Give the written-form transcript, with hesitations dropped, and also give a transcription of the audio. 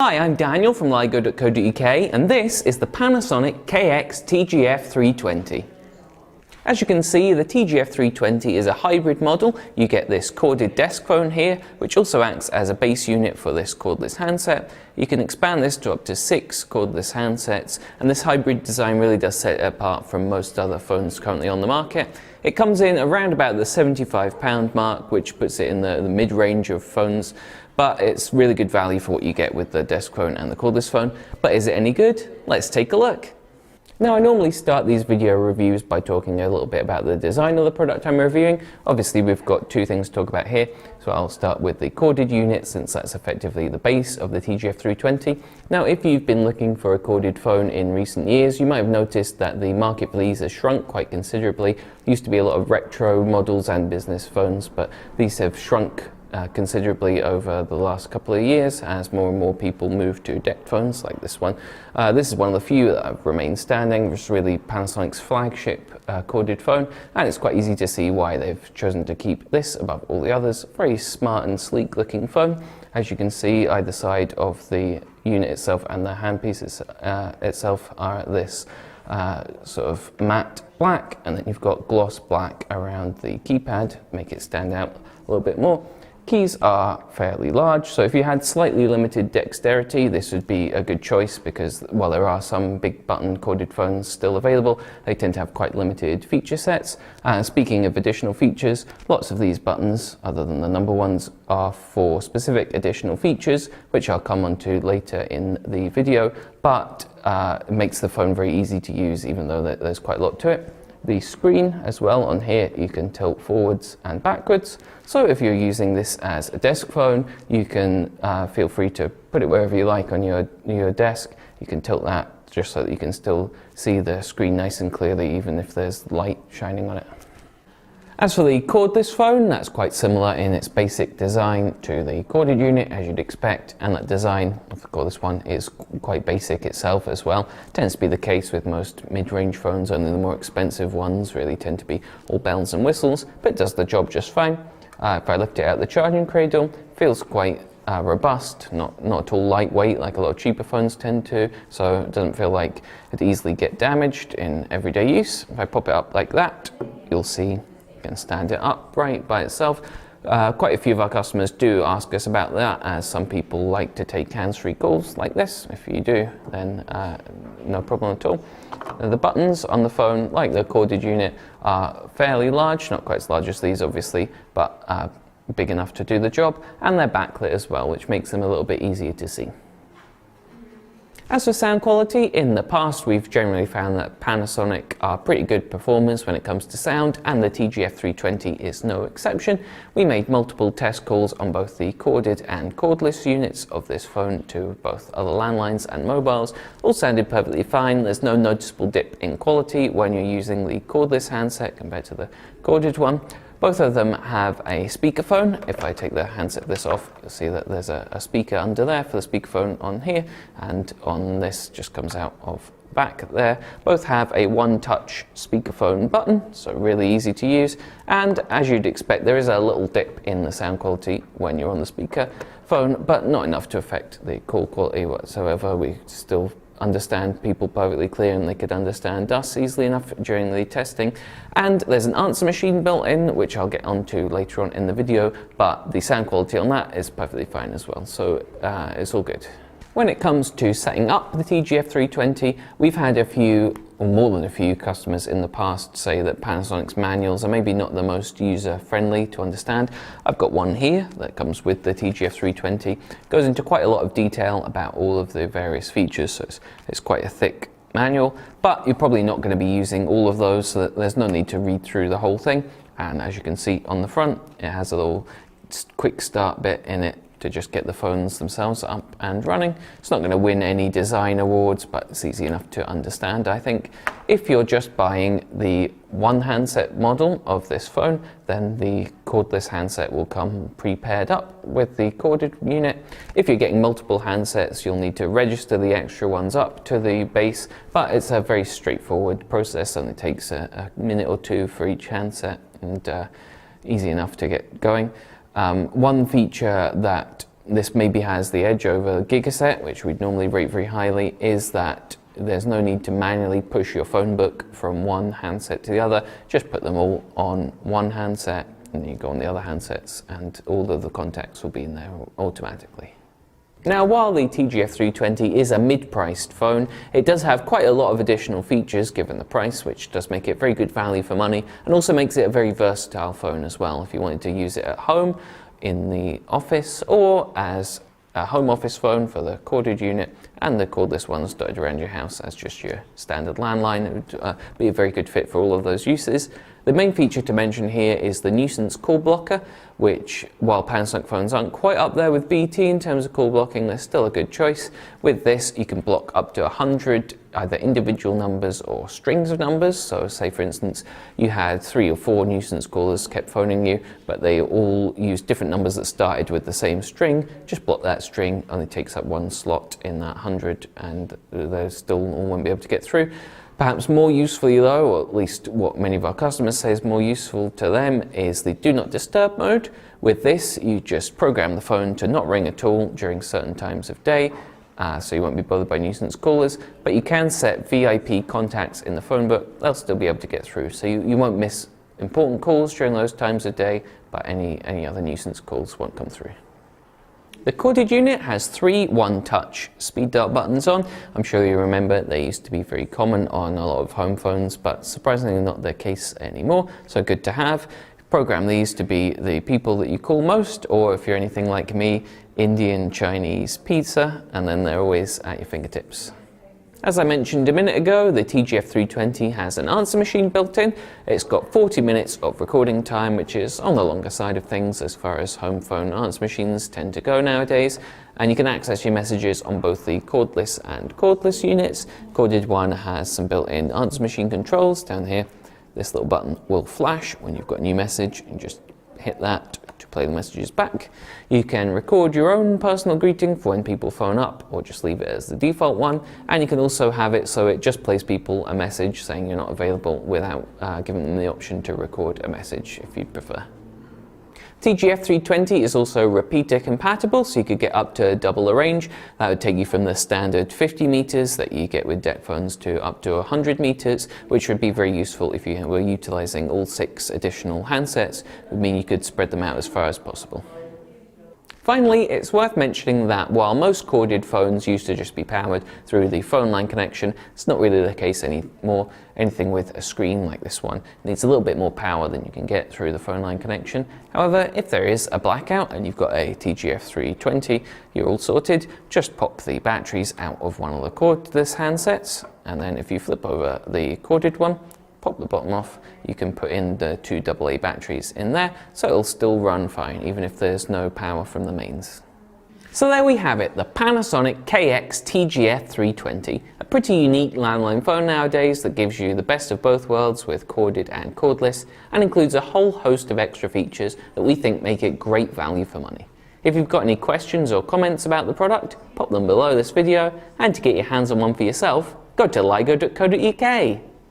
Hi, I'm Daniel from ligo.co.uk and this is the Panasonic Kx-Tgf320. As you can see, the Tgf320 is a hybrid model. You get this corded desk phone here, which also acts as a base unit for this cordless handset. You can expand this to up to 6 cordless handsets, and this hybrid design really does set it apart from most other phones currently on the market. It comes in around about the £75 mark, which puts it in the mid-range of phones, but it's really good value for what you get with the desk phone and the cordless phone. But is it any good? Let's take a look. Now, I normally start these video reviews by talking a little bit about the design of the product I'm reviewing. Obviously, we've got two things to talk about here, so I'll start with the corded unit, since that's effectively the base of the Tgf320. Now, if you've been looking for a corded phone in recent years, you might have noticed that the market for these has shrunk quite considerably. There used to be a lot of retro models and business phones, but these have shrunk considerably over the last couple of years as more and more people move to DECT phones like this one. This is one of the few that have remained standing. It's really Panasonic's flagship corded phone, and it's quite easy to see why they've chosen to keep this above all the others. Very smart and sleek looking phone. As you can see, either side of the unit itself and the handpiece itself are this sort of matte black, and then you've got gloss black around the keypad, make it stand out a little bit more. Keys are fairly large, so if you had slightly limited dexterity, this would be a good choice, because while there are some big button corded phones still available, they tend to have quite limited feature sets. Speaking of additional features, lots of these buttons, other than the number ones, are for specific additional features, which I'll come onto later in the video, but it makes the phone very easy to use, even though there's quite a lot to it. The screen as well on here, you can tilt forwards and backwards. So if you're using this as a desk phone, you can feel free to put it wherever you like on your desk. You can tilt that just so that you can still see the screen nice and clearly, even if there's light shining on it. As for the cordless phone, that's quite similar in its basic design to the corded unit, as you'd expect, and that design of the cordless one is quite basic itself as well. Tends to be the case with most mid-range phones. Only the more expensive ones really tend to be all bells and whistles, but it does the job just fine. If I lift it out the charging cradle, it feels quite robust, not at all lightweight like a lot of cheaper phones tend to, so it doesn't feel like it'd easily get damaged in everyday use. If I pop it up like that, you'll see can stand it upright by itself. Quite a few of our customers do ask us about that, as some people like to take hands-free calls like this. If you do, then no problem at all. The buttons on the phone, like the corded unit, are fairly large, not quite as large as these obviously, but big enough to do the job, and they're backlit as well, which makes them a little bit easier to see. As for sound quality, in the past we've generally found that Panasonic are pretty good performers when it comes to sound, and the Tgf320 is no exception. We made multiple test calls on both the corded and cordless units of this phone to both other landlines and mobiles. All sounded perfectly fine. There's no noticeable dip in quality when you're using the cordless handset compared to the corded one. Both of them have a speakerphone. If I take the handset of this off, you'll see that there's a speaker under there for the speakerphone on here, and on this just comes out of back there. Both have a one-touch speakerphone button, so really easy to use. And as you'd expect, there is a little dip in the sound quality when you're on the speakerphone, but not enough to affect the call quality whatsoever. We still understand people perfectly clear, and they could understand us easily enough during the testing. And there's an answer machine built in, which I'll get onto later on in the video, but the sound quality on that is perfectly fine as well, so it's all good. When it comes to setting up the Tgf320, we've had a few, or more than a few, customers in the past say that Panasonic's manuals are maybe not the most user-friendly to understand. I've got one here that comes with the Tgf320. Goes into quite a lot of detail about all of the various features, so it's quite a thick manual, but you're probably not going to be using all of those, so that there's no need to read through the whole thing. And as you can see on the front, it has a little quick start bit in it to just get the phones themselves up and running. It's not going to win any design awards, but it's easy enough to understand, I think. If you're just buying the one handset model of this phone, then the cordless handset will come pre-paired up with the corded unit. If you're getting multiple handsets, you'll need to register the extra ones up to the base, but it's a very straightforward process, and it takes a minute or two for each handset, and easy enough to get going. One feature that this maybe has the edge over Gigaset, which we'd normally rate very highly, is that there's no need to manually push your phone book from one handset to the other. Just put them all on one handset and then you go on the other handsets and all of the contacts will be in there automatically. Now, while the Tgf320 is a mid-priced phone, it does have quite a lot of additional features given the price, which does make it very good value for money and also makes it a very versatile phone as well. If you wanted to use it at home, in the office, or as a home office phone for the corded unit, and the cordless ones dotted around your house as just your standard landline, it would be a very good fit for all of those uses. The main feature to mention here is the nuisance call blocker, which, while Panasonic phones aren't quite up there with BT in terms of call blocking, they're still a good choice. With this, you can block up to 100 either individual numbers or strings of numbers. So say, for instance, you had 3 or 4 nuisance callers kept phoning you, but they all used different numbers that started with the same string. Just block that string, only takes up one slot in that 100, and they still all won't be able to get through. Perhaps more usefully though, or at least what many of our customers say is more useful to them, is the do not disturb mode. With this, you just program the phone to not ring at all during certain times of day, so you won't be bothered by nuisance callers, but you can set VIP contacts in the phone book. They'll still be able to get through, so you won't miss important calls during those times of day, but any other nuisance calls won't come through. The corded unit has 3 one-touch speed dial buttons on. I'm sure you remember they used to be very common on a lot of home phones, but surprisingly not the case anymore, so good to have. Program these to be the people that you call most, or if you're anything like me, Indian, Chinese, pizza, and then they're always at your fingertips. As I mentioned a minute ago, the Tgf320 has an answer machine built in. It's got 40 minutes of recording time, which is on the longer side of things as far as home phone answer machines tend to go nowadays. And you can access your messages on both the cordless and cordless units. Corded one has some built-in answer machine controls down here. This little button will flash when you've got a new message, and just hit that to play the messages back. You can record your own personal greeting for when people phone up, or just leave it as the default one, and you can also have it so it just plays people a message saying you're not available without giving them the option to record a message if you'd prefer. Tgf320 is also repeater compatible, so you could get up to double the range. That would take you from the standard 50 meters that you get with DECT phones to up to 100 meters, which would be very useful if you were utilizing all 6 additional handsets. It would mean you could spread them out as far as possible. Finally, it's worth mentioning that while most corded phones used to just be powered through the phone line connection, it's not really the case anymore. Anything with a screen like this one needs a little bit more power than you can get through the phone line connection. However, if there is a blackout and you've got a Tgf320, you're all sorted. Just pop the batteries out of one of the cordless handsets, and then if you flip over the corded one, pop the bottom off, you can put in the 2 AA batteries in there, so it'll still run fine even if there's no power from the mains. So there we have it, the Panasonic Kx-Tgf320, a pretty unique landline phone nowadays that gives you the best of both worlds with corded and cordless, and includes a whole host of extra features that we think make it great value for money. If you've got any questions or comments about the product, pop them below this video, and to get your hands on one for yourself, go to ligo.co.uk.